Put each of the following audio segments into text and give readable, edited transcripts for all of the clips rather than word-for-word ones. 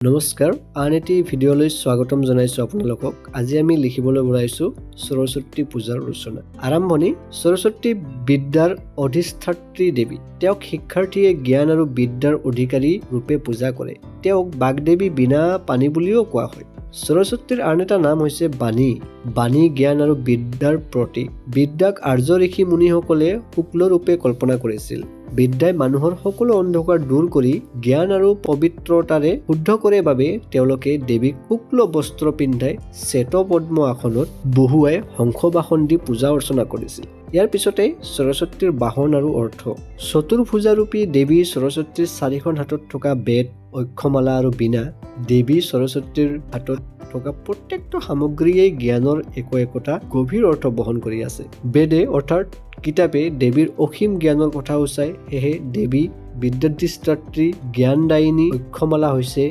নমস্কাৰ আন এটি ভিডিঅ'লৈ স্বাগতম জনাইছোঁ আপোনালোকক। আজি আমি লিখিবলৈ ওলাইছোঁ সৰস্বতী পূজাৰ ৰচনা। আৰম্ভণি। সৰস্বতী বিদ্যাৰ অধিষ্ঠাত্ৰী দেৱী। তেওঁক শিক্ষাৰ্থীয়ে জ্ঞান আৰু বিদ্যাৰ অধিকাৰী ৰূপে পূজা কৰে। তেওঁক বাগদেৱী বিনা পানী বুলিও কোৱা হয়। সৰস্বতীৰ আন এটা নাম হৈছে বাণী। বাণী জ্ঞান আৰু বিদ্যাৰ প্ৰতীক। বিদ্যাক আৰ্য ঋষি মুনিসকলে শুক্ল ৰূপে কল্পনা কৰিছিল। বিদ্যাই মানুহৰ সকলো অন্ধকাৰ দূৰ কৰি জ্ঞান আৰু পবিত্ৰতাৰে শুদ্ধ কৰে বাবে তেওঁলোকে দেৱীক শুক্ল বস্ত্ৰ পিন্ধাই শ্বেতপদ্ম আসনত বহুৱাই শংখবাসন দি পূজা অৰ্চনা কৰিছিল। ইয়াৰ পিছতে সৰস্বতীৰ বাহন আৰু অৰ্থ। চতুৰ্ভুজাৰূপী দেৱী সৰস্বতীৰ চাৰিখন হাতত থকা বেদ, অক্ষমালা আৰু বীণা। দেৱী সৰস্বতীৰ হাতত থকা প্ৰত্যেকটো সামগ্ৰীয়ে জ্ঞানৰ একোটা গভীৰ অৰ্থ বহন কৰি আছে। বেদে অৰ্থাৎ কিতাপে দেৱীৰ অসীম জ্ঞানৰ কথা সূচায়। সেয়ে দেৱী বিদ্যাধিষ্ঠাত্ৰী, জ্ঞানদায়িনী। অক্ষমালা হৈছে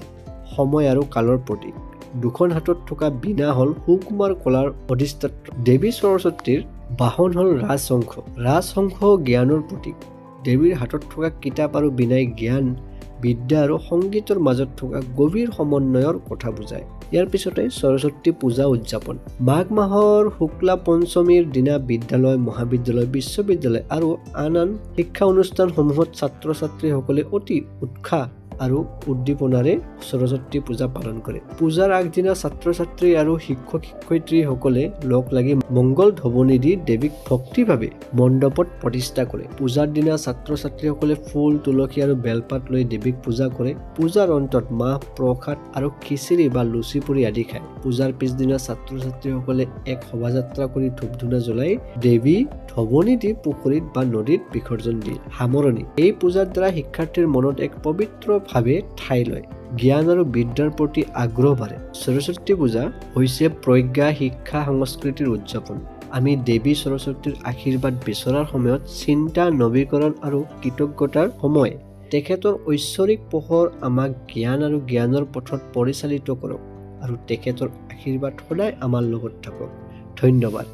সময় আৰু কালৰ প্ৰতীক। দুখন হাতত থকা বীণা হ'ল সুকুমাৰ কলাৰ অধিষ্ঠাত্ৰী। দেৱী সৰস্বতীৰ বাহন হ'ল ৰাজহংস। ৰাজহংস জ্ঞানৰ প্ৰতীক। দেৱীৰ হাতত থকা কিতাপ আৰু বীণাই জ্ঞান, বিদ্যা আৰু সংগীতৰ মাজত থকা গভীৰ সমন্বয়ৰ কথা বুজায়। ইয়াৰ পিছতে সৰস্বতী পূজা উদযাপন। মাঘ মাহৰ শুক্লা পঞ্চমীৰ দিনা বিদ্যালয়, মহাবিদ্যালয়, বিশ্ববিদ্যালয় আৰু আন শিক্ষা অনুষ্ঠানসমূহত ছাত্ৰ ছাত্ৰীসকলে অতি উৎসাহ আৰু উদ্দীপনাৰে সৰস্বতী পূজা পালন কৰে। পূজাৰ আগদিনা ছাত্ৰ ছাত্ৰী আৰু শিক্ষক শিক্ষয়িত্ৰীসকলে লগ লাগি মংগল ধ্বনি দি দেৱীক ভক্তিভাৱে মণ্ডপত প্ৰতিষ্ঠা কৰে। পূজাৰ দিনা ছাত্ৰ ছাত্ৰীসকলে ফুল, তুলসী আৰু বেলপাত লৈ দেৱীক পূজা কৰে। পূজাৰ অন্তত মাহ প্ৰসাদ আৰু খিচিৰি বা লুচি পুৰি আদি খায়। পূজাৰ পিছদিনা ছাত্ৰ ছাত্ৰীসকলে এক শোভাযাত্ৰা কৰি ধূপ ধূনা জ্বলাই দেৱী ধ্বনি দি পুখুৰীত বা নদীত বিসৰ্জন দিয়ে। সামৰণি। এই পূজাৰ দ্বাৰা শিক্ষাৰ্থীৰ মনত এক পবিত্ৰ ভাৱে ঠাই লয়। জ্ঞান আৰু বিদ্যাৰ প্ৰতি আগ্ৰহ বাঢ়ে। সৰস্বতী পূজা হৈছে প্ৰজ্ঞা, শিক্ষা, সংস্কৃতিৰ উদযাপন। আমি দেৱী সৰস্বতীৰ আশীৰ্বাদ বিচৰাৰ সময়ত চিন্তা, নৱীকৰণ আৰু কৃতজ্ঞতাৰ সময়। তেখেতৰ ঐশ্বৰিক পোহৰ আমাক জ্ঞান আৰু জ্ঞানৰ পথত পৰিচালিত কৰক আৰু তেখেতৰ আশীৰ্বাদ সদায় আমাৰ লগত থাকক। ধন্যবাদ।